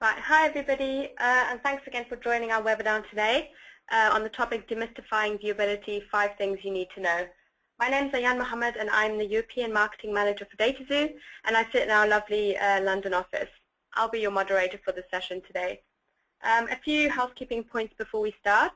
Right, hi everybody, and thanks again for joining our webinar today on the topic Demystifying Viewability, 5 Things You Need to Know. My name is Ayaan Mohammed and I'm the European Marketing Manager for dataXu, and I sit in our lovely London office. I'll be your moderator for the session today. A few housekeeping points before we start.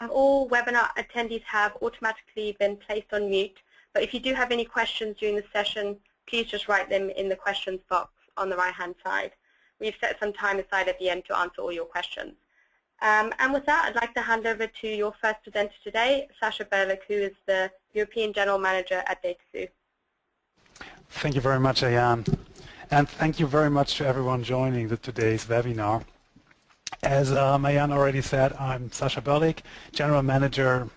All webinar attendees have automatically been placed on mute, but if you do have any questions during the session, please just write them in the questions box on the right-hand side. We've set some time aside at the end to answer all your questions. And with that, I'd like to hand over to your first presenter today, Sasha Berlik, who is the European General Manager at dataXu. Thank you very much, Ayaan. And thank you very much to everyone joining today's webinar. As Ayaan already said, I'm Sasha Berlik, General Manager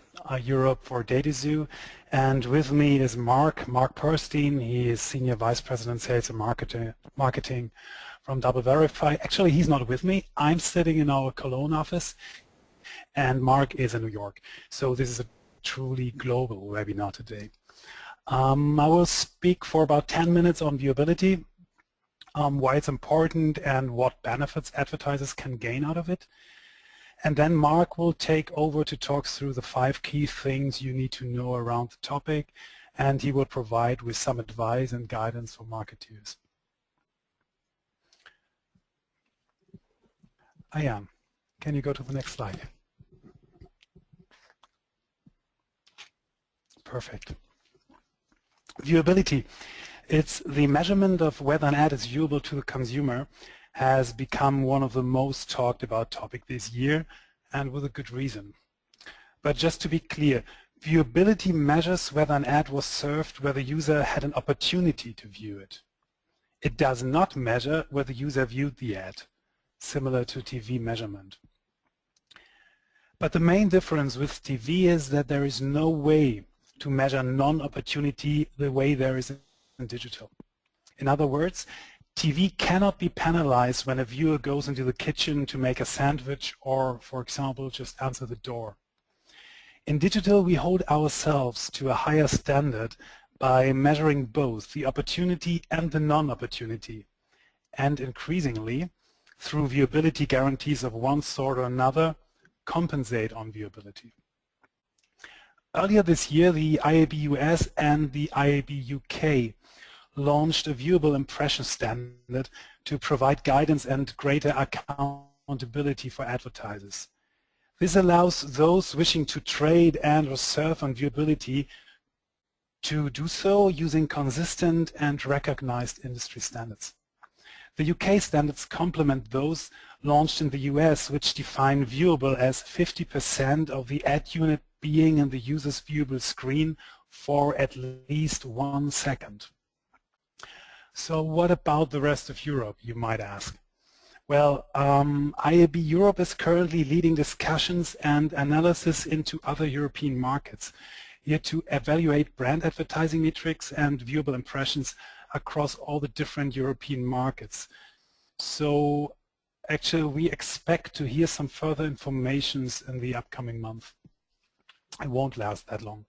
Europe for dataXu. And with me is Mark Perstein. He is Senior Vice President Sales and Marketing from DoubleVerify. Actually, he's not with me. I'm sitting in our Cologne office, and Mark is in New York. So this is a truly global webinar today. I will speak for about 10 minutes on viewability, why it's important and what benefits advertisers can gain out of it. And then Mark will take over to talk through the 5 key things you need to know around the topic, and he will provide with some advice and guidance for marketeers. Ayaan, can you go to the next slide? Perfect. Viewability. It's the measurement of whether an ad is viewable to the consumer has become one of the most talked about topics this year, and with a good reason. But just to be clear, viewability measures whether an ad was served where the user had an opportunity to view it. It does not measure whether the user viewed the ad, similar to TV measurement. But the main difference with TV is that there is no way to measure non-opportunity the way there is in digital. In other words, TV cannot be penalized when a viewer goes into the kitchen to make a sandwich or, for example, just answer the door. In digital, we hold ourselves to a higher standard by measuring both the opportunity and the non-opportunity, and increasingly, through viewability guarantees of one sort or another, compensate on viewability. Earlier this year, the IAB US and the IAB UK launched a viewable impression standard to provide guidance and greater accountability for advertisers. This allows those wishing to trade and or serve on viewability to do so using consistent and recognized industry standards. The UK standards complement those launched in the US, which define viewable as 50% of the ad unit being in the user's viewable screen for at least 1 second. So what about the rest of Europe, you might ask? Well, IAB Europe is currently leading discussions and analysis into other European markets here to evaluate brand advertising metrics and viewable impressions across all the different European markets. So actually we expect to hear some further information in the upcoming month. It won't last that long.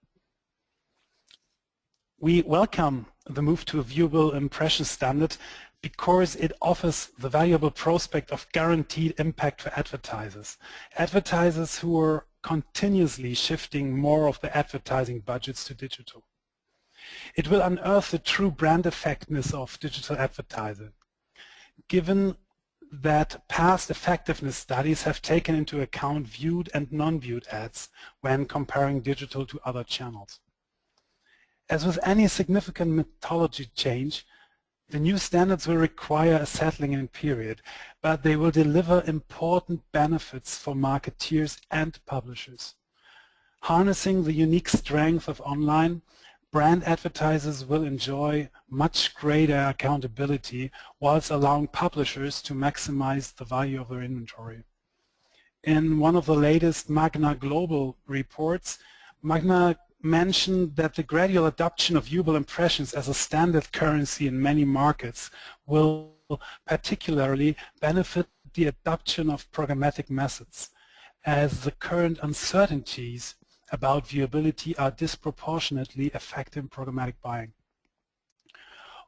We welcome the move to a viewable impression standard because it offers the valuable prospect of guaranteed impact for advertisers. Advertisers who are continuously shifting more of their advertising budgets to digital. It will unearth the true brand effectiveness of digital advertising, given that past effectiveness studies have taken into account viewed and non-viewed ads when comparing digital to other channels. As with any significant methodology change, the new standards will require a settling-in period, but they will deliver important benefits for marketeers and publishers. Harnessing the unique strength of online, brand advertisers will enjoy much greater accountability whilst allowing publishers to maximize the value of their inventory. In one of the latest Magna Global reports, Magna mentioned that the gradual adoption of viewable impressions as a standard currency in many markets will particularly benefit the adoption of programmatic methods, as the current uncertainties about viewability are disproportionately affecting programmatic buying.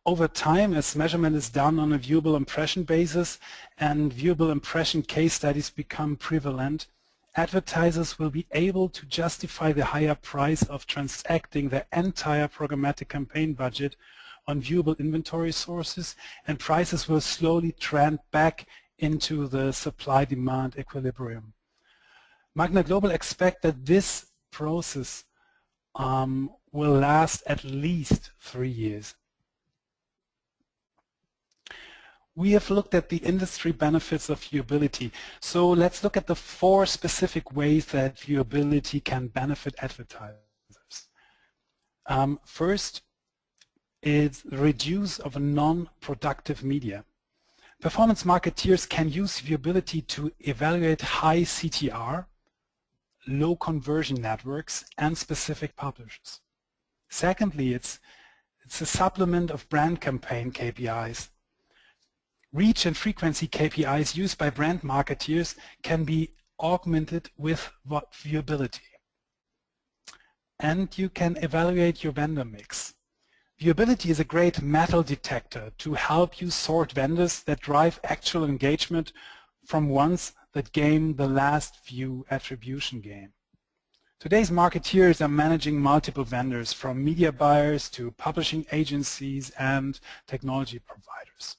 Over time, as measurement is done on a viewable impression basis and viewable impression case studies become prevalent, advertisers will be able to justify the higher price of transacting their entire programmatic campaign budget on viewable inventory sources, and prices will slowly trend back into the supply-demand equilibrium. Magna Global expect that this process will last at least 3 years. We have looked at the industry benefits of viewability. So let's look at the 4 specific ways that viewability can benefit advertisers. First is the reduce of non-productive media. Performance marketeers can use viewability to evaluate high CTR, low conversion networks, and specific publishers. Secondly, it's a supplement of brand campaign KPIs. Reach and frequency KPIs used by brand marketeers can be augmented with viewability. And you can evaluate your vendor mix. Viewability is a great metal detector to help you sort vendors that drive actual engagement from ones that game the last view attribution game. Today's marketeers are managing multiple vendors, from media buyers to publishing agencies and technology providers.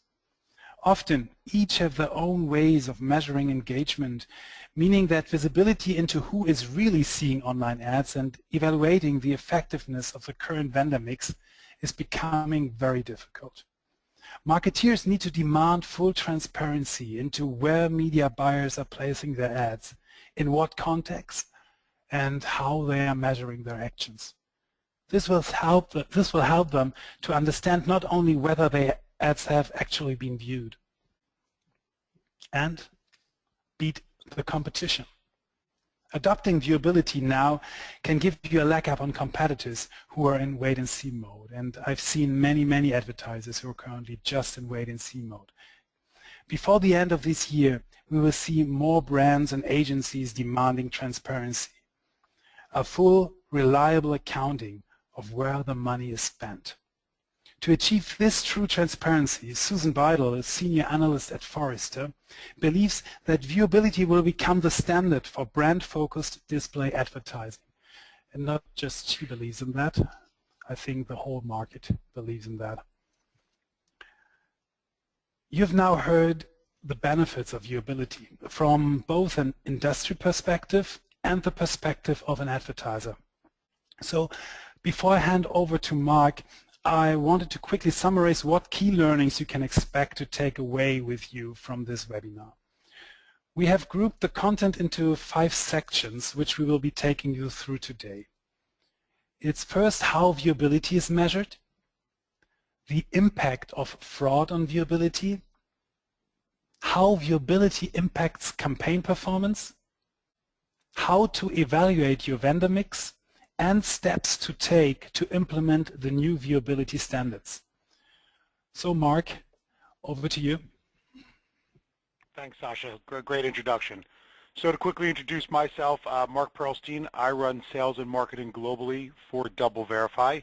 Often, each have their own ways of measuring engagement, meaning that visibility into who is really seeing online ads and evaluating the effectiveness of the current vendor mix is becoming very difficult. Marketeers need to demand full transparency into where media buyers are placing their ads, in what context, and how they are measuring their actions. This will help them to understand not only whether their ads have actually been viewed and beat the competition. Adopting viewability now can give you a leg up on competitors who are in wait-and-see mode. And I've seen many advertisers who are currently just in wait-and-see mode. Before the end of this year, we will see more brands and agencies demanding transparency, a full, reliable accounting of where the money is spent. To achieve this true transparency, Susan Beidel, a senior analyst at Forrester, believes that viewability will become the standard for brand-focused display advertising. And not just she believes in that, I think the whole market believes in that. You've now heard the benefits of viewability from both an industry perspective and the perspective of an advertiser. So before I hand over to Mark, I wanted to quickly summarize what key learnings you can expect to take away with you from this webinar. We have grouped the content into 5 sections, which we will be taking you through today. It's first how viewability is measured, the impact of fraud on viewability, how viewability impacts campaign performance, how to evaluate your vendor mix, and steps to take to implement the new viewability standards. So Mark, over to you. Thanks, Sasha. Great introduction. So to quickly introduce myself, Mark Perlstein. I run sales and marketing globally for DoubleVerify.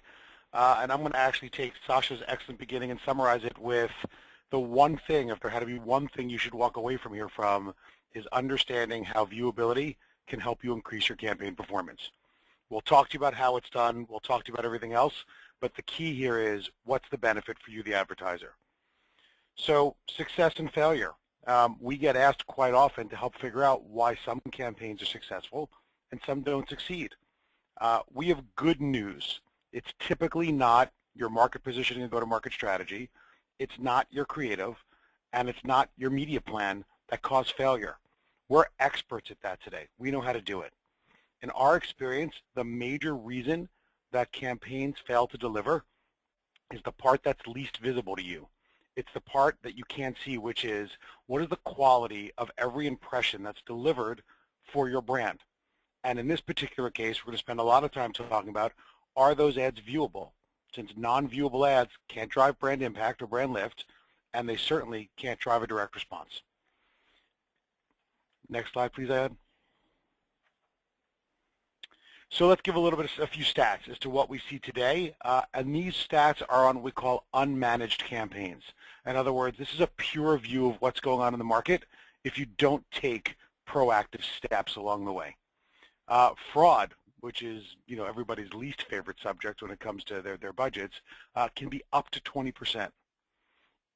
And I'm going to actually take Sasha's excellent beginning and summarize it with the one thing, if there had to be one thing you should walk away from here from, is understanding how viewability can help you increase your campaign performance. We'll talk to you about how it's done. We'll talk to you about everything else. But the key here is, what's the benefit for you, the advertiser? So success and failure. We get asked quite often to help figure out why some campaigns are successful and some don't succeed. We have good news. It's typically not your market positioning and go-to-market strategy. It's not your creative, and it's not your media plan that cause failure. We're experts at that today. We know how to do it. In our experience, the major reason that campaigns fail to deliver is the part that's least visible to you. It's the part that you can't see, which is, what is the quality of every impression that's delivered for your brand? And in this particular case, we're going to spend a lot of time talking about, are those ads viewable? Since non-viewable ads can't drive brand impact or brand lift, and they certainly can't drive a direct response. Next slide, please, Ed. So let's give a few stats as to what we see today, and these stats are on what we call unmanaged campaigns. In other words, this is a pure view of what's going on in the market if you don't take proactive steps along the way. Fraud, which is everybody's least favorite subject when it comes to their budgets, can be up to 20%.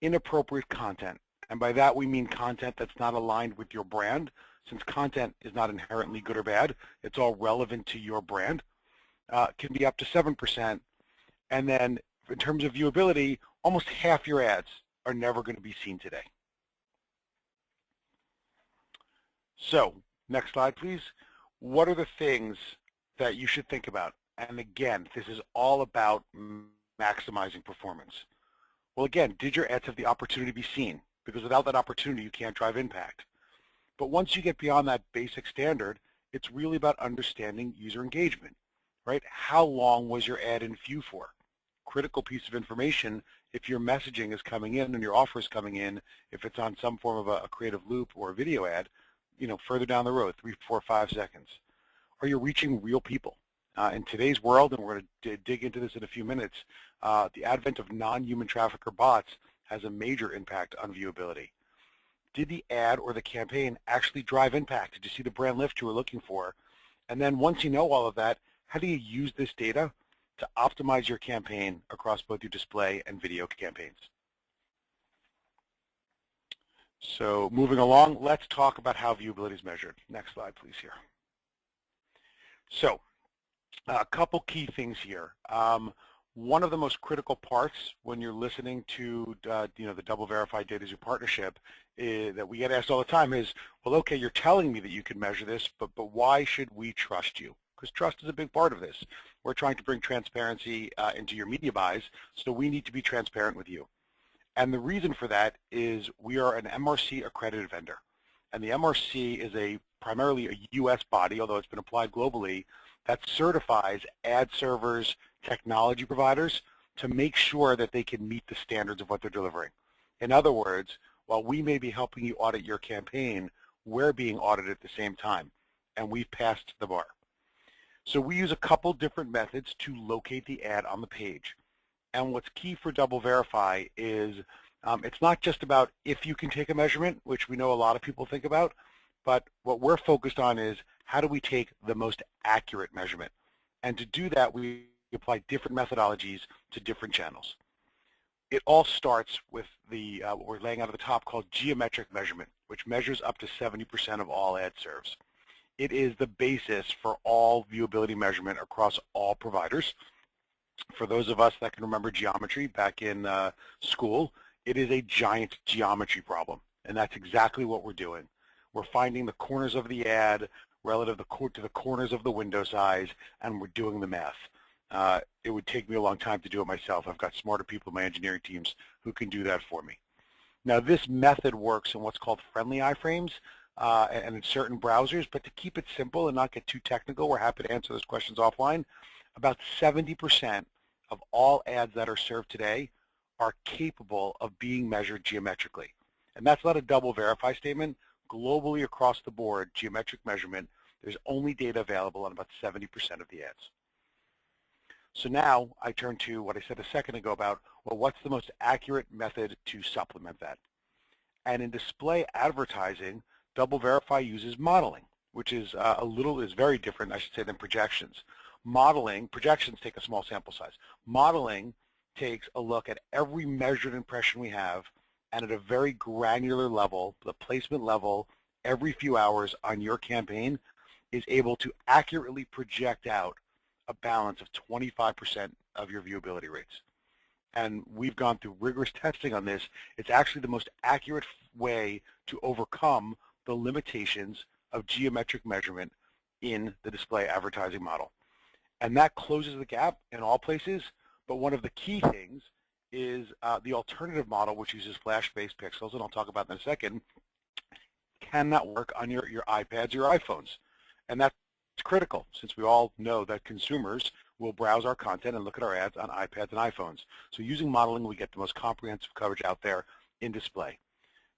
Inappropriate content, and by that we mean content that's not aligned with your brand. Since content is not inherently good or bad, it's all relevant to your brand, can be up to 7%. And then in terms of viewability, almost half your ads are never going to be seen today. So, next slide, please. What are the things that you should think about? And again, this is all about maximizing performance. Well, again, did your ads have the opportunity to be seen? Because without that opportunity, you can't drive impact. But once you get beyond that basic standard, it's really about understanding user engagement, right? How long was your ad in view for? Critical piece of information if your messaging is coming in and your offer is coming in, if it's on some form of a creative loop or a video ad, further down the road, 3, 4, 5 seconds. Are you reaching real people? In today's world, and we're going to dig into this in a few minutes, the advent of non-human traffic or bots has a major impact on viewability. Did the ad or the campaign actually drive impact? Did you see the brand lift you were looking for? And then once you know all of that, how do you use this data to optimize your campaign across both your display and video campaigns? So moving along, let's talk about how viewability is measured. Next slide, please, here. So a couple key things here. One of the most critical parts when you're listening to the DoubleVerify DataXu partnership that we get asked all the time is, well, okay, you're telling me that you can measure this, but why should we trust you? Because trust is a big part of this. We're trying to bring transparency into your media buys, so we need to be transparent with you. And the reason for that is we are an MRC accredited vendor. And the MRC is primarily a US body, although it's been applied globally, that certifies ad servers, technology providers to make sure that they can meet the standards of what they're delivering. In other words, while we may be helping you audit your campaign, we're being audited at the same time, and we've passed the bar. So we use a couple different methods to locate the ad on the page. And what's key for DoubleVerify is it's not just about if you can take a measurement, which we know a lot of people think about, but what we're focused on is how do we take the most accurate measurement. And to do that, we apply different methodologies to different channels. It all starts with what we're laying out at the top called geometric measurement, which measures up to 70% of all ad serves. It is the basis for all viewability measurement across all providers. For those of us that can remember geometry back in school, it is a giant geometry problem, and that's exactly what we're doing. We're finding the corners of the ad relative to the corners of the window size, and we're doing the math. It would take me a long time to do it myself. I've got smarter people in my engineering teams who can do that for me. Now, this method works in what's called friendly iframes and in certain browsers, but to keep it simple and not get too technical, we're happy to answer those questions offline. About 70% of all ads that are served today are capable of being measured geometrically. And that's not a DoubleVerify statement. Globally across the board, geometric measurement, there's only data available on about 70% of the ads. So now I turn to what I said a second ago about, well, what's the most accurate method to supplement that? And in display advertising, DoubleVerify uses modeling, which is very different, I should say, than projections. Projections take a small sample size. Modeling takes a look at every measured impression we have, and at a very granular level, the placement level, every few hours on your campaign is able to accurately project out a balance of 25% of your viewability rates. And we've gone through rigorous testing on this. It's actually the most accurate way to overcome the limitations of geometric measurement in the display advertising model. And that closes the gap in all places, but one of the key things is the alternative model, which uses flash-based pixels, and I'll talk about that in a second, cannot work on your iPads or your iPhones. And that's critical, since we all know that consumers will browse our content and look at our ads on iPads and iPhones. So using modeling, we get the most comprehensive coverage out there in display.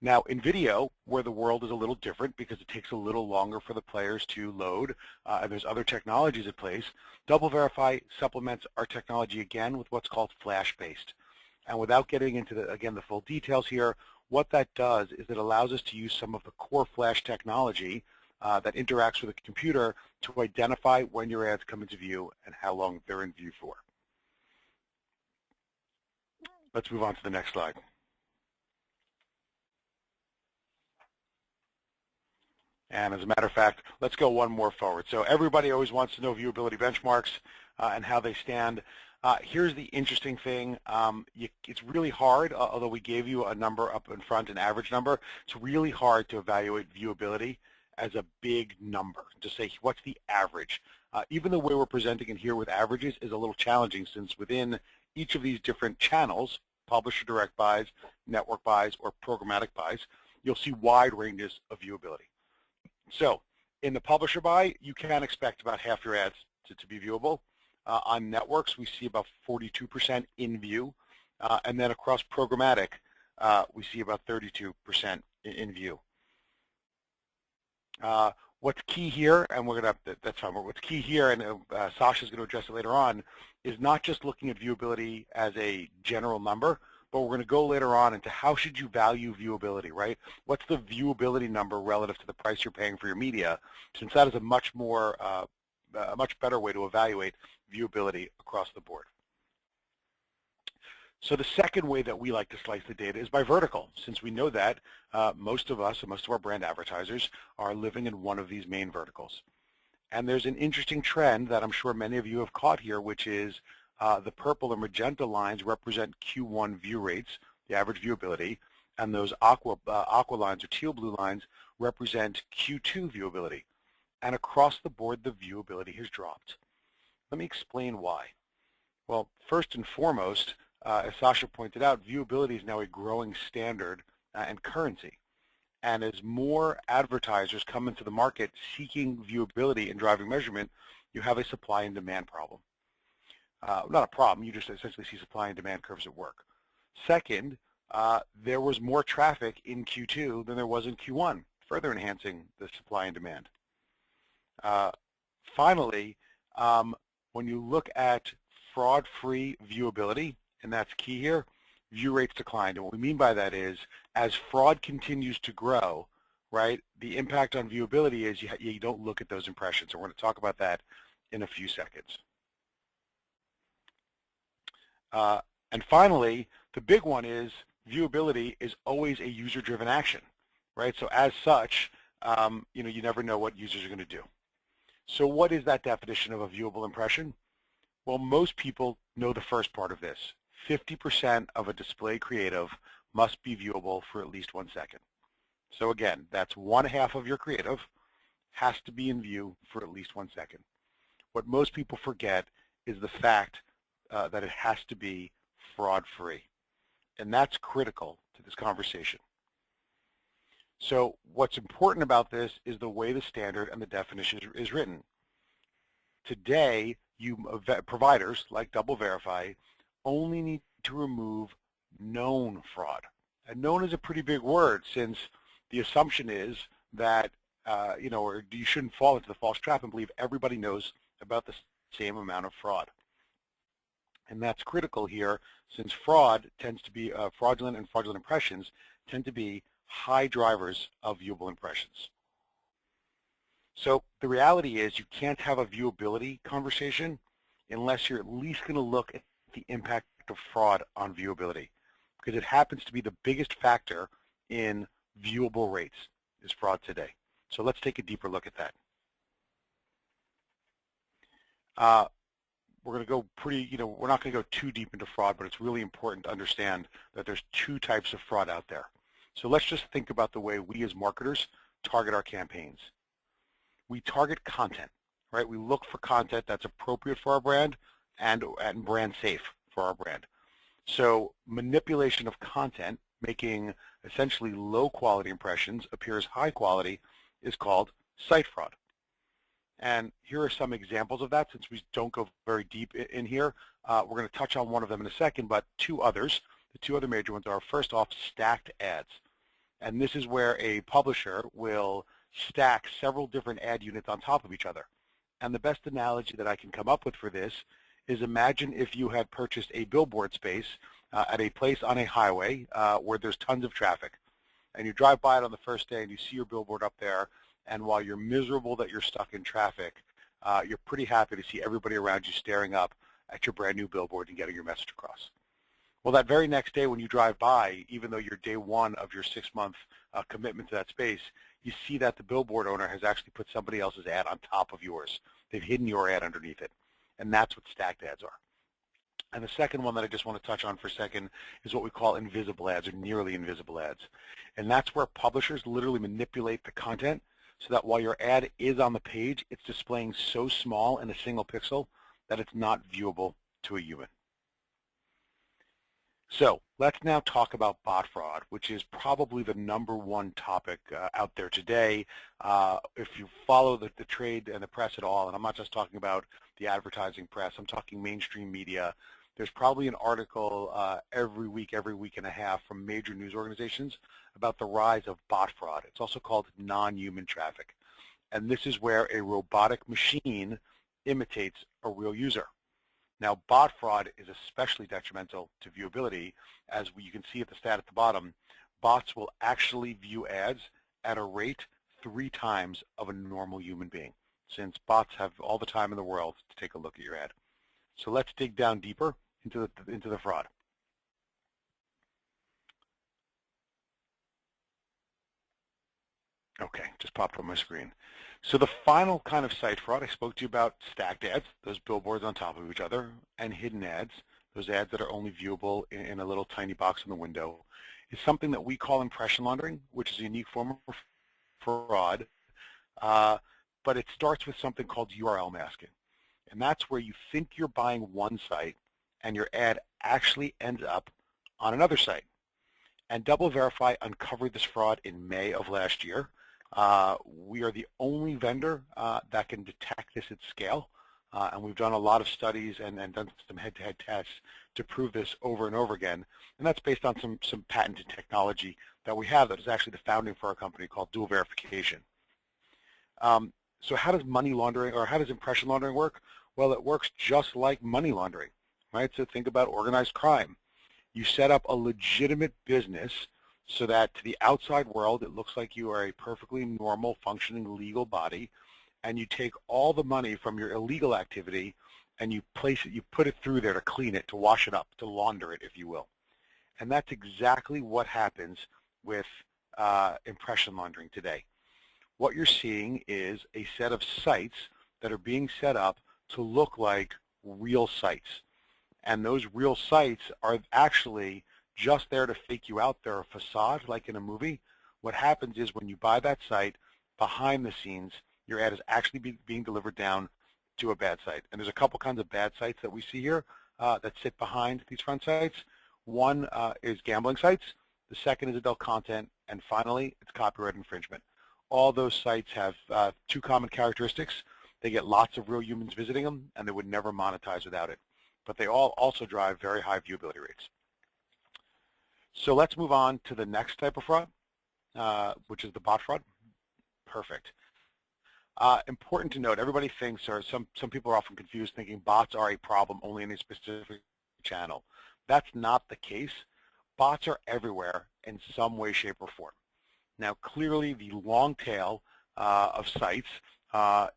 Now, in video, where the world is a little different because it takes a little longer for the players to load, and there's other technologies in place, DoubleVerify supplements our technology again with what's called flash-based. And without getting into, the full details here, what that does is it allows us to use some of the core flash technology that interacts with the computer to identify when your ads come into view and how long they're in view for. Let's move on to the next slide. And as a matter of fact, let's go one more forward. So everybody always wants to know viewability benchmarks and how they stand. Here's the interesting thing. It's really hard, although we gave you a number up in front, an average number, it's really hard to evaluate viewability as a big number, to say what's the average. Even the way we're presenting it here with averages is a little challenging, since within each of these different channels, publisher direct buys, network buys, or programmatic buys, you'll see wide ranges of viewability. So in the publisher buy, you can expect about half your ads to be viewable. On networks, we see about 42% in view. And then across programmatic, we see about 32% in view. What's key here, and we're going to, that's fine, what's key here, and Sasha's going to address it later on, is not just looking at viewability as a general number, but we're going to go later on into how should you value viewability, right? What's the viewability number relative to the price you're paying for your media, since that is a much more, a much better way to evaluate viewability across the board. So the second way that we like to slice the data is by vertical, since we know that most of us, and most of our brand advertisers, are living in one of these main verticals. And there's an interesting trend that I'm sure many of you have caught here, which is the purple and magenta lines represent Q1 view rates, the average viewability, and those aqua lines or teal blue lines represent Q2 viewability. And across the board, the viewability has dropped. Let me explain why. Well, first and foremost, as Sasha pointed out, viewability is now a growing standard and currency. And as more advertisers come into the market seeking viewability and driving measurement, you have a supply and demand problem. Not a problem, you just essentially see supply and demand curves at work. Second, there was more traffic in Q2 than there was in Q1, further enhancing the supply and demand. Finally, when you look at fraud-free viewability, and that's key here, view rates declined. And what we mean by that is, as fraud continues to grow, right, the impact on viewability is you don't look at those impressions. And we're going to talk about that in a few seconds. And finally, the big one is viewability is always a user-driven action, right? So as such, you never know what users are going to do. So what is that definition of a viewable impression? Well, most people know the first part of this. 50% of a display creative must be viewable for at least 1 second. So again, that's 1/2 of your creative has to be in view for at least 1 second. What most people forget is the fact that it has to be fraud-free. And that's critical to this conversation. So what's important about this is the way the standard and the definition is written. Today, providers like DoubleVerify only need to remove known fraud. And known is a pretty big word, since the assumption is that or you shouldn't fall into the false trap and believe everybody knows about the same amount of fraud. And that's critical here, since fraud tends to be fraudulent and fraudulent impressions tend to be high drivers of viewable impressions. So the reality is you can't have a viewability conversation unless you're at least going to look at the impact of fraud on viewability, because it happens to be the biggest factor in viewable rates is fraud today. So let's take a deeper look at that. We're going to go we're not going to go too deep into fraud, but it's really important to understand that there's 2 types of fraud out there. So let's just think about the way we as marketers target our campaigns. We target content, right? We look for content that's appropriate for our brand and brand safe for our brand. So manipulation of content, making essentially low quality impressions appear as high quality, is called site fraud. And here are some examples of that. Since we don't go very deep in here, we're going to touch on one of them in a second, but 2 others. The 2 other major ones are, first off, stacked ads. And this is where a publisher will stack several different ad units on top of each other. And the best analogy that I can come up with for this is imagine if you had purchased a billboard space at a place on a highway where there's tons of traffic. And you drive by it on the first day and you see your billboard up there, and while you're miserable that you're stuck in traffic, you're pretty happy to see everybody around you staring up at your brand new billboard and getting your message across. Well, that very next day when you drive by, even though you're day one of your 6-month commitment to that space, you see that the billboard owner has actually put somebody else's ad on top of yours. They've hidden your ad underneath it. And that's what stacked ads are. And the second one that I just want to touch on for a second is what we call invisible ads, or nearly invisible ads. And that's where publishers literally manipulate the content so that while your ad is on the page, it's displaying so small in a single pixel that it's not viewable to a human. So let's now talk about bot fraud, which is probably the #1 topic out there today. If you follow the trade and the press at all, and I'm not just talking about the advertising press, I'm talking mainstream media, there's probably an article every week and a half from major news organizations about the rise of bot fraud. It's also called non-human traffic. And this is where a robotic machine imitates a real user. Now, bot fraud is especially detrimental to viewability. As you can see at the stat at the bottom, bots will actually view ads at a rate 3 times of a normal human being, since bots have all the time in the world to take a look at your ad. So let's dig down deeper into the fraud. Okay, just popped up on my screen. So the final kind of site fraud, I spoke to you about stacked ads, those billboards on top of each other, and hidden ads, those ads that are only viewable in a little tiny box in the window, is something that we call impression laundering, which is a unique form of fraud, but it starts with something called URL masking. And that's where you think you're buying one site and your ad actually ends up on another site. And DoubleVerify uncovered this fraud in May of last year. We are the only vendor that can detect this at scale, and we've done a lot of studies and done some head-to-head tests to prove this over and over again. And that's based on some patented technology that we have that is actually the founding for our company called dual verification. So how does money laundering, or how does impression laundering work? Well, it works just like money laundering, right? So think about organized crime. You set up a legitimate business so that to the outside world it looks like you are a perfectly normal, functioning, legal body, and you take all the money from your illegal activity and you place it, you put it through there to clean it, to wash it up, to launder it, if you will. And that's exactly what happens with impression laundering today. What you're seeing is a set of sites that are being set up to look like real sites. And those real sites are actually just there to fake you out. They're a facade, like in a movie. What happens is when you buy that site, behind the scenes, your ad is actually being delivered down to a bad site. And there's a couple kinds of bad sites that we see here that sit behind these front sites. One is gambling sites. The second is adult content. And finally, it's copyright infringement. All those sites have 2 common characteristics. They get lots of real humans visiting them, and they would never monetize without it. But they all also drive very high viewability rates. So let's move on to the next type of fraud, which is the bot fraud. Perfect. Important to note, everybody thinks, or some people are often confused thinking bots are a problem only in a specific channel. That's not the case. Bots are everywhere in some way, shape, or form. Now, clearly, the long tail of sites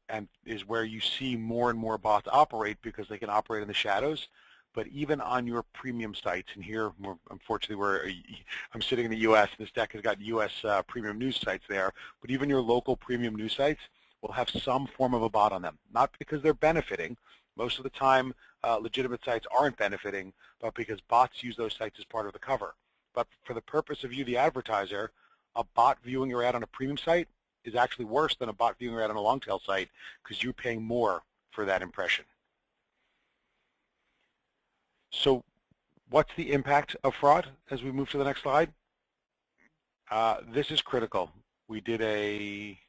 and is where you see more and more bots operate because they can operate in the shadows. But even on your premium sites, and here, unfortunately, I'm sitting in the U.S., and this deck has got U.S. premium news sites there, but even your local premium news sites will have some form of a bot on them, not because they're benefiting. Most of the time, legitimate sites aren't benefiting, but because bots use those sites as part of the cover. But for the purpose of you, the advertiser, a bot viewing your ad on a premium site is actually worse than a bot viewing your ad on a long tail site because you're paying more for that impression. So what's the impact of fraud as we move to the next slide? This is critical. We did a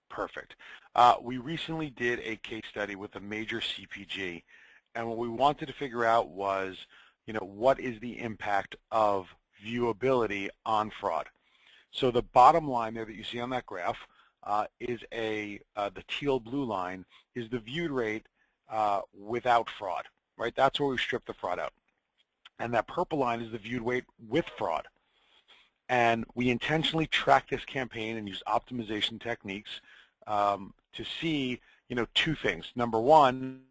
perfect. We recently did a case study with a major CPG, and what we wanted to figure out was, what is the impact of viewability on fraud. So the bottom line there that you see on that graph is the teal blue line is the viewed rate without fraud, right? That's where we strip the fraud out. And that purple line is the viewed rate with fraud. And we intentionally track this campaign and use optimization techniques to see, two things. Number one,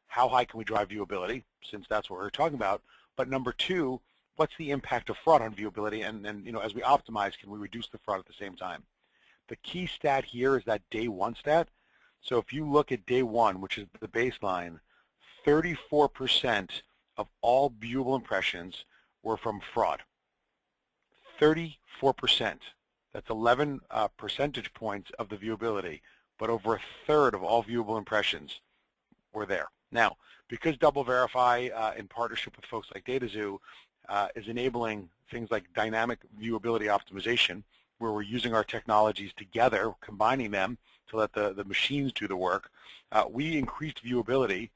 how high can we drive viewability, since that's what we're talking about. But number two, what's the impact of fraud on viewability? And as we optimize, can we reduce the fraud at the same time? The key stat here is that day one stat. So if you look at day one, which is the baseline, 34% of all viewable impressions were from fraud. 34%. That's 11 percentage points of the viewability, but over a third of all viewable impressions were there. Now, because DoubleVerify, in partnership with folks like dataXu, is enabling things like dynamic viewability optimization, where we're using our technologies together, combining them to let the machines do the work, we increased viewability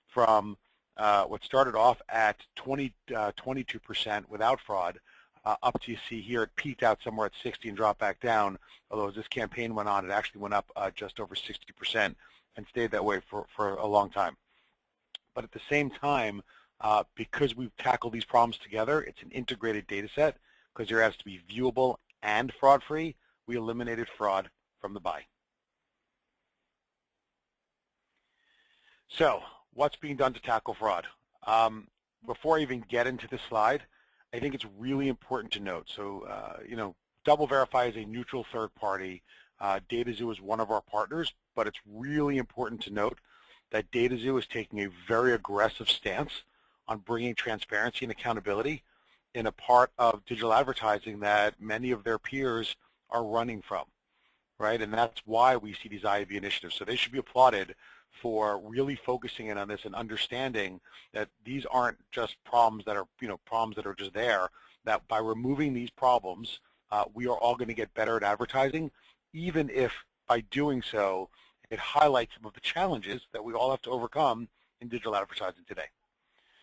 from what started off at 22% without fraud, up to, you see here, it peaked out somewhere at 60 and dropped back down. Although as this campaign went on, it actually went up just over 60% and stayed that way for a long time. But at the same time, because we've tackled these problems together, it's an integrated data set, because there has to be viewable and fraud-free. We eliminated fraud from the buy. So what's being done to tackle fraud? Before I even get into this slide, I think it's really important to note. So, DoubleVerify is a neutral third party. dataXu is one of our partners, but it's really important to note that dataXu is taking a very aggressive stance on bringing transparency and accountability in a part of digital advertising that many of their peers are running from, right? And that's why we see these IAB initiatives. So they should be applauded for really focusing in on this and understanding that these aren't just problems that are, problems that are just there, that by removing these problems, we are all going to get better at advertising, even if by doing so, it highlights some of the challenges that we all have to overcome in digital advertising today.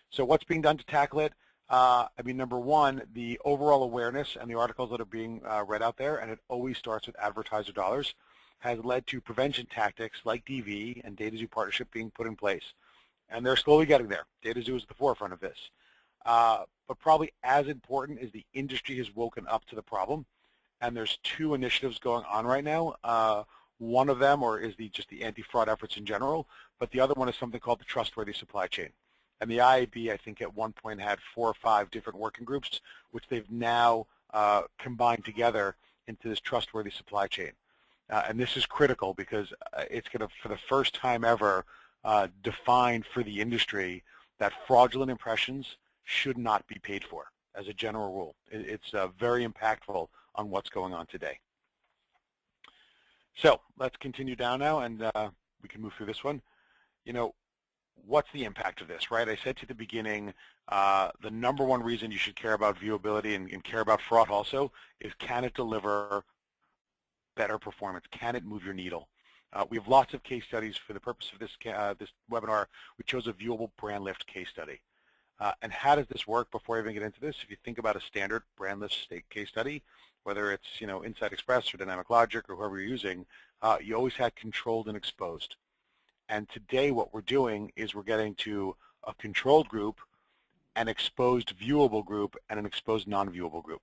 So what's being done to tackle it? Number one, the overall awareness and the articles that are being read out there, and it always starts with advertiser dollars, has led to prevention tactics like DV and dataXu partnership being put in place. And they're slowly getting there. dataXu is at the forefront of this. But probably as important is the industry has woken up to the problem. And there's two initiatives going on right now. One of them is just the anti-fraud efforts in general, but the other one is something called the trustworthy supply chain. And the IAB, I think, at one point had 4 or 5 different working groups, which they've now combined together into this trustworthy supply chain. And this is critical because it's going to, for the first time ever, define for the industry that fraudulent impressions should not be paid for as a general rule. It's very impactful on what's going on today. So let's continue down now, and we can move through this one. What's the impact of this, right? I said to the beginning, the number one reason you should care about viewability and care about fraud also is, can it deliver better performance? Can it move your needle? We have lots of case studies. For the purpose of this webinar, we chose a viewable brand lift case study. And how does this work? Before I even get into this, if you think about a standard brand lift case study, whether it's Insight Express or Dynamic Logic or whoever you're using, you always had controlled and exposed. And today what we're doing is we're getting to a controlled group, an exposed viewable group, and an exposed non-viewable group.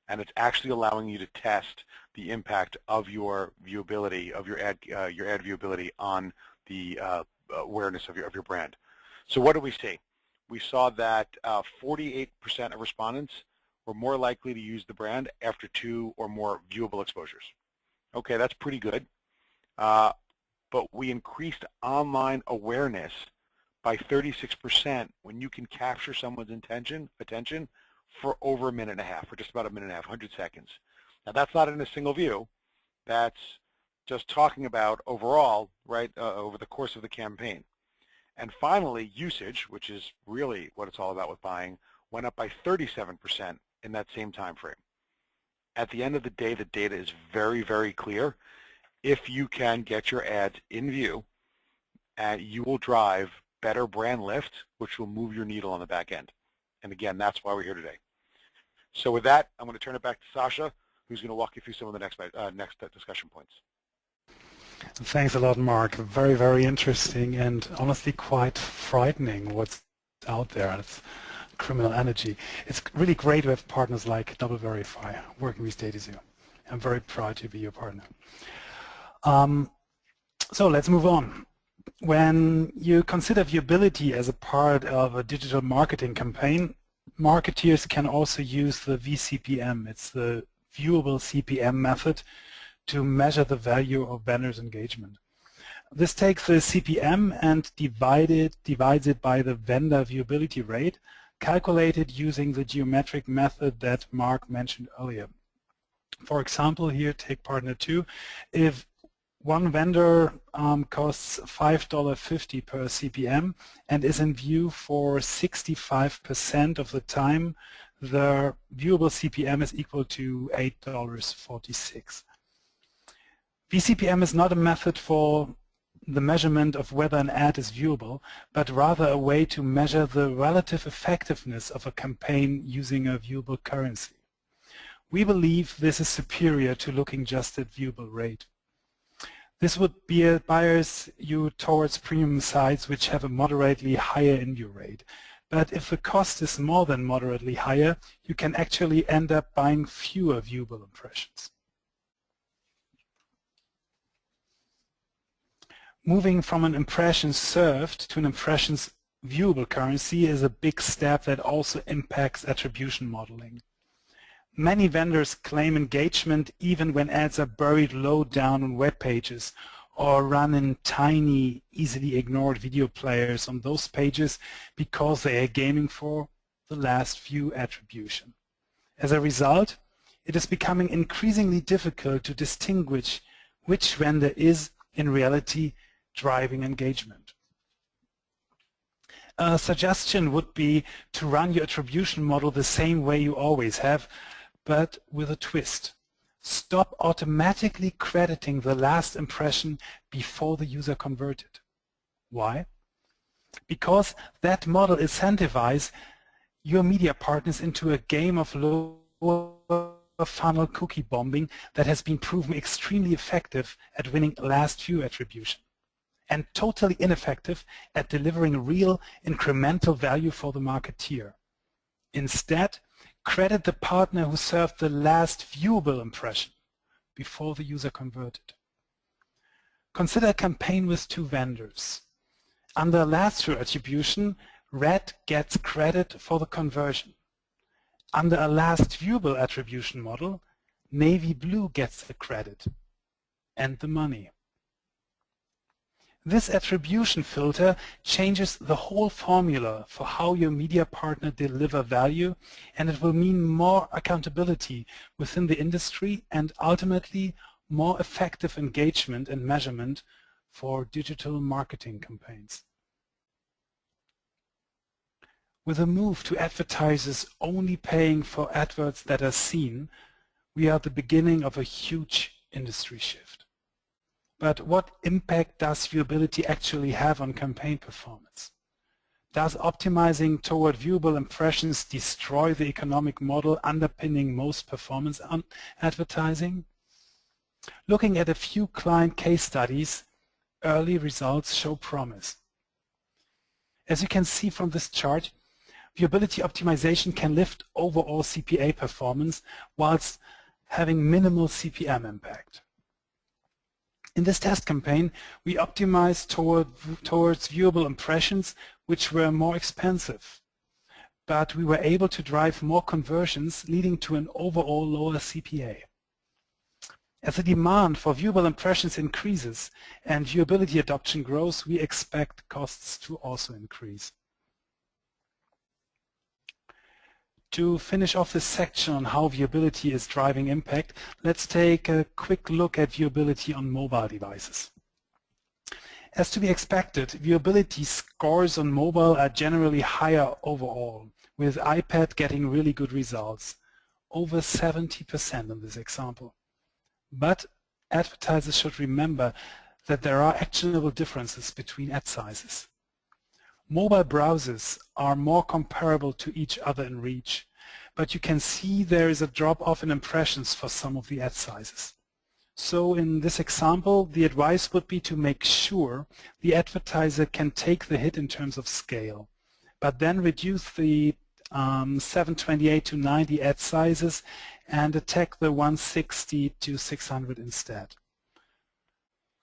And it's actually allowing you to test the impact of your viewability, of your ad viewability on the awareness of your brand. So what do we see? We saw that 48% of respondents were more likely to use the brand after 2 or more viewable exposures. Okay, that's pretty good. But we increased online awareness by 36% when you can capture someone's attention for over a minute and a half, or just about a minute and a half, 100 seconds. Now that's not in a single view. That's just talking about overall, right, over the course of the campaign. And finally, usage, which is really what it's all about with buying, went up by 37% in that same time frame. At the end of the day, the data is very, very clear. If you can get your ads in view, you will drive better brand lift, which will move your needle on the back end. And again, that's why we're here today. So with that, I'm going to turn it back to Sasha, who's going to walk you through some of the next discussion points. Thanks a lot, Mark. Very, very interesting and honestly quite frightening what's out there. It's criminal energy. It's really great to have partners like DoubleVerify working with dataXu. I'm very proud to be your partner. So let's move on. When you consider viewability as a part of a digital marketing campaign, marketeers can also use the VCPM. It's the viewable CPM method to measure the value of vendors' engagement. This takes the CPM and divides it by the vendor viewability rate, calculated using the geometric method that Mark mentioned earlier. For example, here take partner 2. If one vendor costs $5.50 per CPM and is in view for 65% of the time, the viewable CPM is equal to $8.46. VCPM is not a method for the measurement of whether an ad is viewable, but rather a way to measure the relative effectiveness of a campaign using a viewable currency. We believe this is superior to looking just at viewable rate. This would bias you towards premium sites which have a moderately higher in-view rate. But if the cost is more than moderately higher, you can actually end up buying fewer viewable impressions. Moving from an impression served to an impressions viewable currency is a big step that also impacts attribution modeling. Many vendors claim engagement even when ads are buried low down on web pages or run in tiny, easily ignored video players on those pages because they are gaming for the last view attribution. As a result, it is becoming increasingly difficult to distinguish which vendor is, in reality, driving engagement. A suggestion would be to run your attribution model the same way you always have, but with a twist. Stop automatically crediting the last impression before the user converted. Why? Because that model incentivizes your media partners into a game of lower funnel cookie bombing that has been proven extremely effective at winning last view attribution and totally ineffective at delivering real incremental value for the marketeer. Instead, credit the partner who served the last viewable impression before the user converted. Consider a campaign with two vendors. Under last view attribution, red gets credit for the conversion. Under a last viewable attribution model, navy blue gets the credit and the money. This attribution filter changes the whole formula for how your media partner deliver value, and it will mean more accountability within the industry and ultimately more effective engagement and measurement for digital marketing campaigns. With a move to advertisers only paying for adverts that are seen, we are at the beginning of a huge industry shift. But what impact does viewability actually have on campaign performance? Does optimizing toward viewable impressions destroy the economic model underpinning most performance on advertising? Looking at a few client case studies, early results show promise. As you can see from this chart, viewability optimization can lift overall CPA performance whilst having minimal CPM impact. In this test campaign, we optimized towards viewable impressions which were more expensive, but we were able to drive more conversions, leading to an overall lower CPA. As the demand for viewable impressions increases and viewability adoption grows, we expect costs to also increase. To finish off this section on how viewability is driving impact, let's take a quick look at viewability on mobile devices. As to be expected, viewability scores on mobile are generally higher overall, with iPad getting really good results, over 70% in this example. But advertisers should remember that there are actionable differences between ad sizes. Mobile browsers are more comparable to each other in reach, but you can see there is a drop-off in impressions for some of the ad sizes. So in this example, the advice would be to make sure the advertiser can take the hit in terms of scale, but then reduce the 728 to 90 ad sizes and attack the 160 to 600 instead.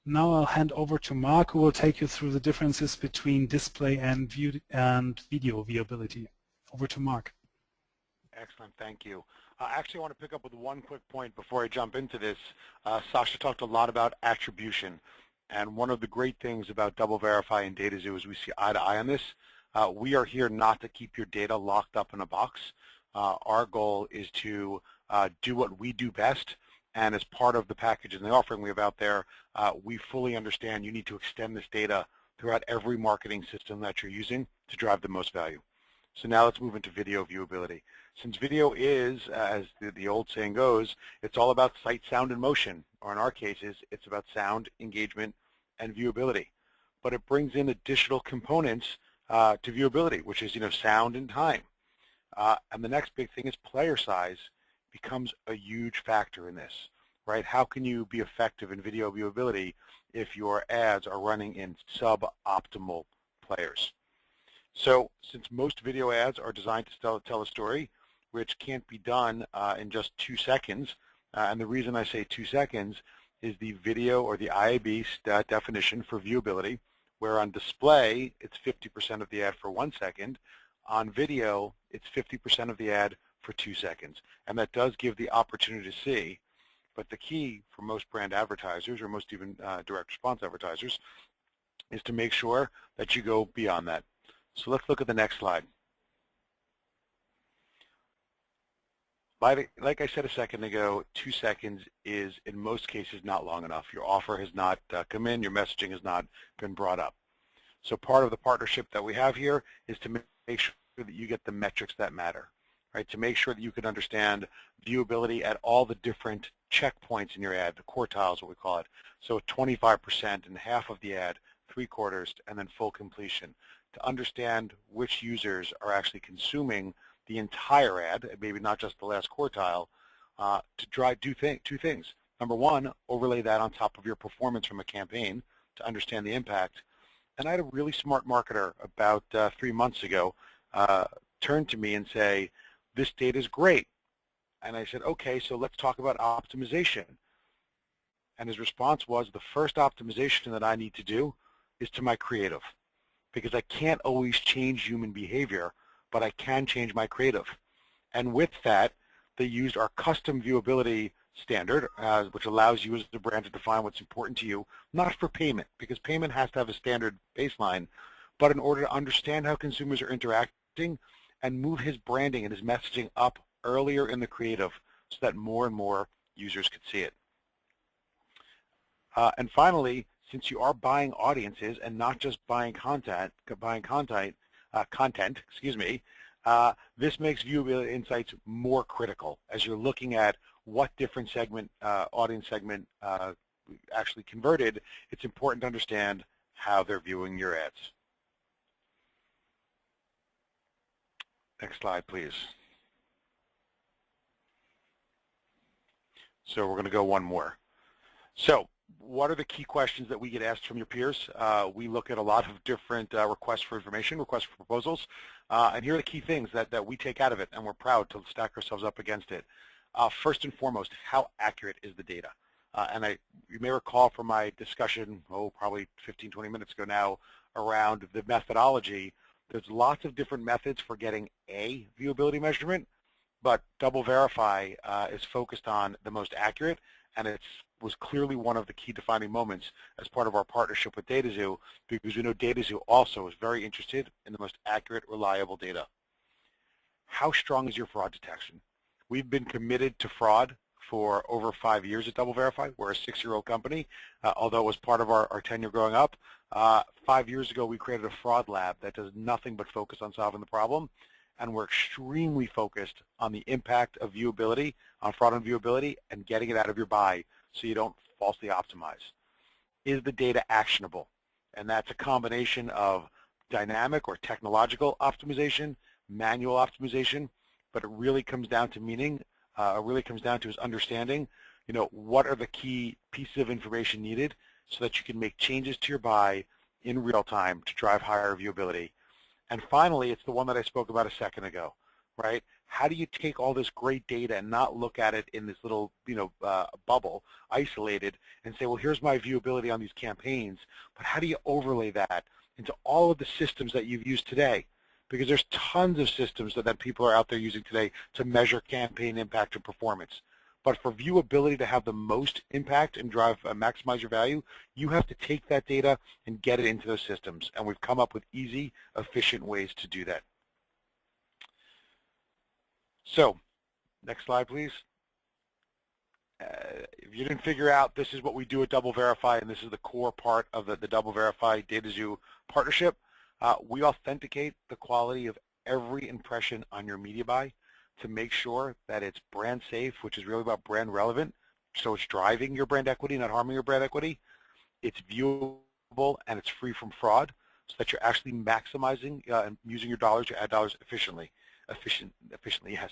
Now I'll hand over to Mark, who will take you through the differences between display and video viewability. Over to Mark. Excellent, thank you. I actually want to pick up with one quick point before I jump into this. Sasha talked a lot about attribution, and one of the great things about DoubleVerify and dataXu is we see eye to eye on this. We are here not to keep your data locked up in a box. Our goal is to do what we do best, and as part of the package and the offering we have out there, we fully understand you need to extend this data throughout every marketing system that you're using to drive the most value. So now let's move into video viewability. Since video is, as the old saying goes, it's all about sight, sound, and motion, or in our cases, it's about sound, engagement, and viewability. But it brings in additional components to viewability, which is, sound and time. And the next big thing is player size becomes a huge factor in this, right? How can you be effective in video viewability if your ads are running in suboptimal players? So since most video ads are designed to tell a story, which can't be done in just 2 seconds, and the reason I say 2 seconds is the video or the IAB definition for viewability, where on display it's 50% of the ad for 1 second. On video, it's 50% of the ad for 2 seconds. And that does give the opportunity to see, but the key for most brand advertisers, or most even direct response advertisers, is to make sure that you go beyond that. So let's look at the next slide. Like I said a second ago, 2 seconds is, in most cases, not long enough. Your offer has not come in, your messaging has not been brought up. So part of the partnership that we have here is to make sure that you get the metrics that matter, right? To make sure that you can understand viewability at all the different checkpoints in your ad, the quartiles, what we call it. So 25% and half of the ad, 3/4, and then full completion. To understand which users are actually consuming the entire ad, maybe not just the last quartile, to do 2 things. Number one, overlay that on top of your performance from a campaign to understand the impact. And I had a really smart marketer about 3 months ago turn to me and say, this data is great. And I said, okay, so let's talk about optimization. And his response was, the first optimization that I need to do is to my creative, because I can't always change human behavior, but I can change my creative. And with that, they used our custom viewability standard, which allows you as the brand to define what's important to you, not for payment, because payment has to have a standard baseline, but in order to understand how consumers are interacting and move his branding and his messaging up earlier in the creative so that more and more users could see it. And finally, since you are buying audiences and not just buying content, this makes viewability insights more critical as you're looking at what different audience segment actually converted. It's important to understand how they're viewing your ads. Next slide, please. So we're going to go one more. So what are the key questions that we get asked from your peers? We look at a lot of different requests for information, requests for proposals, and here are the key things that we take out of it, and we're proud to stack ourselves up against it. First and foremost, how accurate is the data? You may recall from my discussion, probably 15, 20 minutes ago now, around the methodology. There's lots of different methods for getting a viewability measurement, but DoubleVerify is focused on the most accurate, and it was clearly one of the key defining moments as part of our partnership with dataXu, because we know dataXu also is very interested in the most accurate, reliable data. How strong is your fraud detection? We've been committed to fraud for over 5 years at DoubleVerify. We're a 6-year-old company, although it was part of our tenure growing up. 5 years ago, we created a fraud lab that does nothing but focus on solving the problem, and we're extremely focused on the impact of viewability, on fraud and viewability, and getting it out of your buy so you don't falsely optimize. Is the data actionable? And that's a combination of dynamic or technological optimization, manual optimization, but it really comes down to meaning. It really comes down to is understanding, what are the key pieces of information needed so that you can make changes to your buy in real time to drive higher viewability. And finally, it's the one that I spoke about a second ago, right? How do you take all this great data and not look at it in this little, bubble, isolated, and say, well, here's my viewability on these campaigns, but how do you overlay that into all of the systems that you've used today? Because there's tons of systems that people are out there using today to measure campaign impact and performance. But for viewability to have the most impact and drive maximize your value, you have to take that data and get it into those systems. And we've come up with easy, efficient ways to do that. So, next slide, please. If you didn't figure out, this is what we do at DoubleVerify, and this is the core part of the DoubleVerify dataXu partnership. We authenticate the quality of every impression on your media buy to make sure that it's brand safe, which is really about brand relevant, so it's driving your brand equity, not harming your brand equity. It's viewable and it's free from fraud, so that you're actually maximizing and using your dollars, your ad dollars efficiently. Efficiently, yes.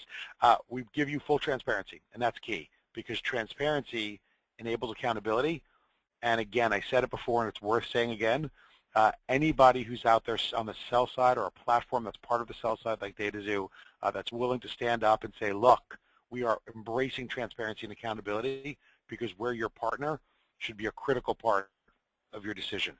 We give you full transparency, and that's key, because transparency enables accountability. And again, I said it before, and it's worth saying again, anybody who's out there on the sell side or a platform that's part of the sell side like dataXu that's willing to stand up and say, look, we are embracing transparency and accountability because we're your partner, should be a critical part of your decision.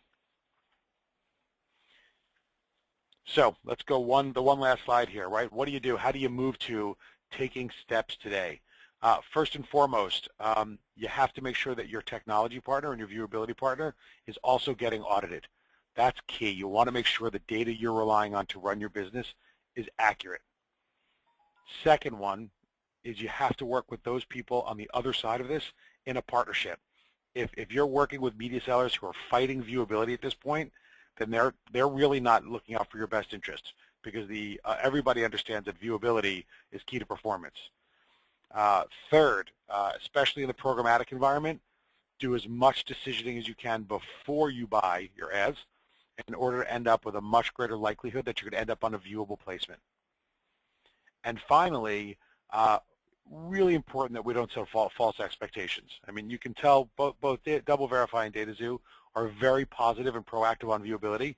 So let's go the one last slide here, right? What do you do? How do you move to taking steps today? First and foremost, you have to make sure that your technology partner and your viewability partner is also getting audited. That's key. You want to make sure the data you're relying on to run your business is accurate. Second one is you have to work with those people on the other side of this in a partnership. If you're working with media sellers who are fighting viewability at this point, then they're really not looking out for your best interest, because everybody understands that viewability is key to performance. Third, especially in the programmatic environment, do as much decisioning as you can before you buy your ads in order to end up with a much greater likelihood that you're going to end up on a viewable placement. And finally, really important that we don't set false expectations. I mean, you can tell both DoubleVerify and dataXu are very positive and proactive on viewability,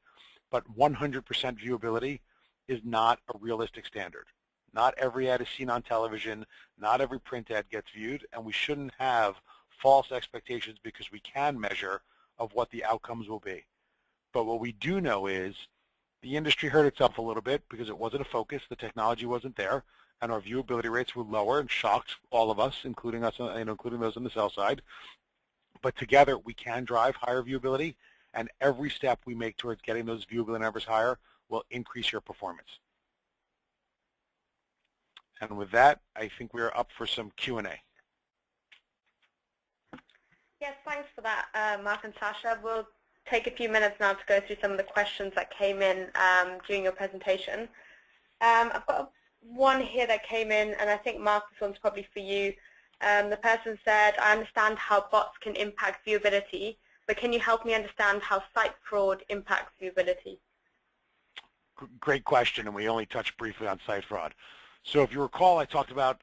but 100% viewability is not a realistic standard. Not every ad is seen on television, not every print ad gets viewed, and we shouldn't have false expectations because we can measure of what the outcomes will be. But what we do know is the industry hurt itself a little bit because it wasn't a focus, the technology wasn't there, and our viewability rates were lower and shocked all of us, including us, including those on the sell side. But together we can drive higher viewability, and every step we make towards getting those viewability numbers higher will increase your performance. And with that, I think we are up for some Q&A. Yes, thanks for that, Mark and Sasha. We'll take a few minutes now to go through some of the questions that came in during your presentation. I've got one here that came in, and I think, Mark, this one's probably for you. The person said, I understand how bots can impact viewability, but can you help me understand how site fraud impacts viewability? Great question, and we only touched briefly on site fraud. So if you recall, I talked about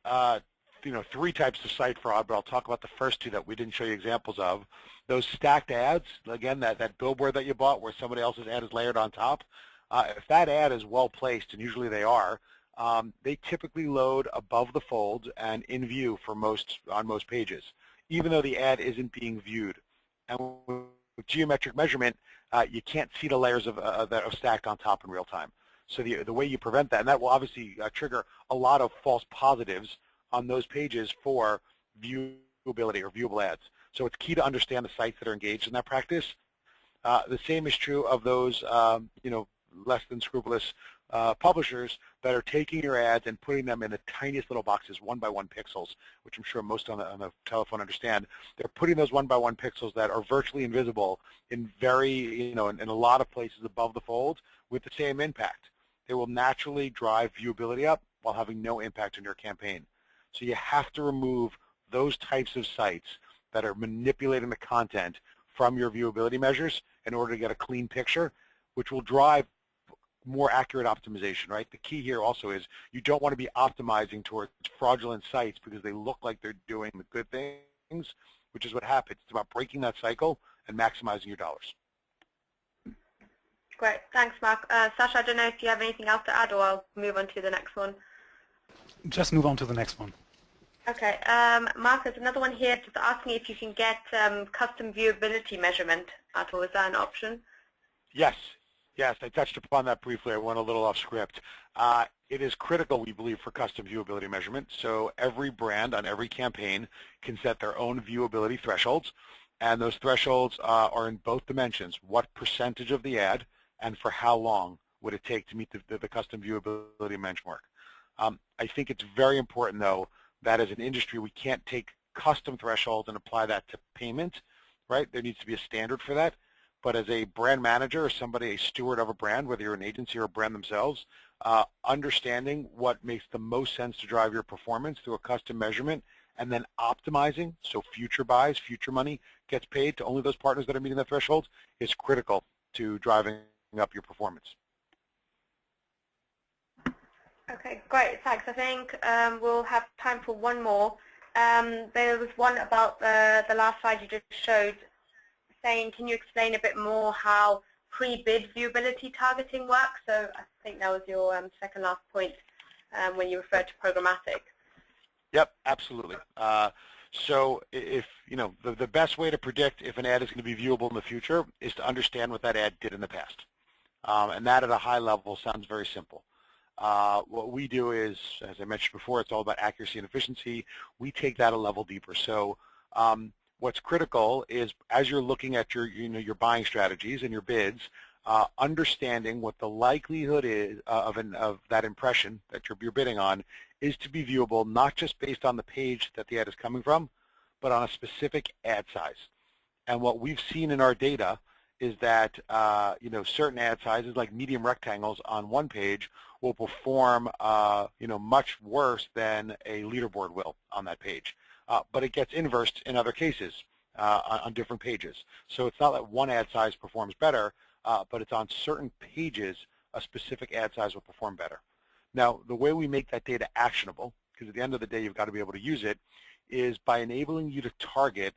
3 types of site fraud, but I'll talk about the first 2 that we didn't show you examples of. Those stacked ads, again, that billboard that you bought where somebody else's ad is layered on top, if that ad is well placed, and usually they are, they typically load above the fold and in view for on most pages, even though the ad isn't being viewed. And with geometric measurement, you can't see the layers that are stacked on top in real time. So the way you prevent that, and that will obviously trigger a lot of false positives on those pages for viewability or viewable ads. So it's key to understand the sites that are engaged in that practice. The same is true of those less than scrupulous publishers that are taking your ads and putting them in the tiniest little boxes, 1x1 pixels, which I'm sure most on the telephone understand. They're putting those 1x1 pixels that are virtually invisible in in a lot of places above the fold with the same impact. They will naturally drive viewability up while having no impact on your campaign. So you have to remove those types of sites that are manipulating the content from your viewability measures in order to get a clean picture, which will drive more accurate optimization, right? The key here also is you don't want to be optimizing towards fraudulent sites because they look like they're doing the good things, which is what happens. It's about breaking that cycle and maximizing your dollars. Great, thanks, Mark. Sasha, I don't know if you have anything else to add, or I'll move on to the next one. Just move on to the next one. Okay, Mark, there's another one here just asking if you can get custom viewability measurement at all. Is that an option? Yes, yes, I touched upon that briefly. I went a little off script. It is critical, we believe, for custom viewability measurement. So every brand on every campaign can set their own viewability thresholds, and those thresholds are in both dimensions. What percentage of the ad and for how long would it take to meet the custom viewability benchmark? I think it's very important, though, that as an industry we can't take custom thresholds and apply that to payment, right? There needs to be a standard for that. But as a brand manager or somebody, a steward of a brand, whether you're an agency or a brand themselves, understanding what makes the most sense to drive your performance through a custom measurement and then optimizing so future buys, future money gets paid to only those partners that are meeting the thresholds is critical to driving up your performance. Okay, great, thanks. I think we'll have time for one more. There was one about the last slide you just showed, saying, can you explain a bit more how pre-bid viewability targeting works? So I think that was your second last point when you referred to programmatic. Yep, absolutely. So if, you know, the best way to predict if an ad is going to be viewable in the future is to understand what that ad did in the past. And that at a high level sounds very simple. What we do is, as I mentioned before, it's all about accuracy and efficiency. We take that a level deeper. So what's critical is as you're looking at your, your buying strategies and your bids, understanding what the likelihood is of that impression that you're bidding on is to be viewable not just based on the page that the ad is coming from, but on a specific ad size. And what we've seen in our data is that certain ad sizes, like medium rectangles on one page, will perform much worse than a leaderboard will on that page. But it gets inversed in other cases on different pages. So it's not that one ad size performs better, but it's on certain pages a specific ad size will perform better. Now, the way we make that data actionable, because at the end of the day you've got to be able to use it, is by enabling you to target,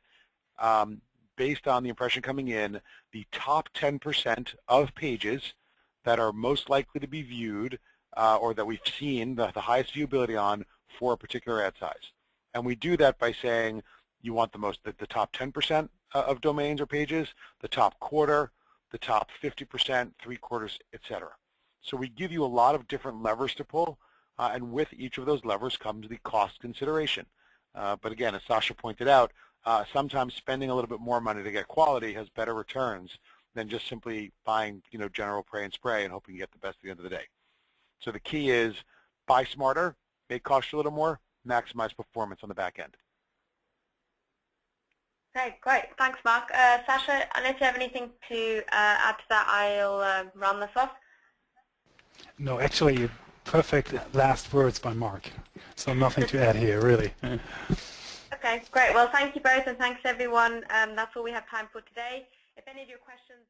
based on the impression coming in, the top 10% of pages that are most likely to be viewed or that we've seen the highest viewability on for a particular ad size. And we do that by saying you want the top 10% of domains or pages, the top quarter, the top 50%, 3/4, etc. So we give you a lot of different levers to pull, and with each of those levers comes the cost consideration. But again, as Sasha pointed out, sometimes spending a little bit more money to get quality has better returns than just simply buying general pray and spray and hoping you get the best at the end of the day. So the key is buy smarter, make cost you a little more, maximize performance on the back end. Okay, great. Thanks, Mark. Sasha, unless you have anything to add to that, I'll round this off. No, actually, perfect last words by Mark. So nothing to add here, really. Okay, great. Well, thank you both, and thanks everyone. That's all we have time for today. If any of your questions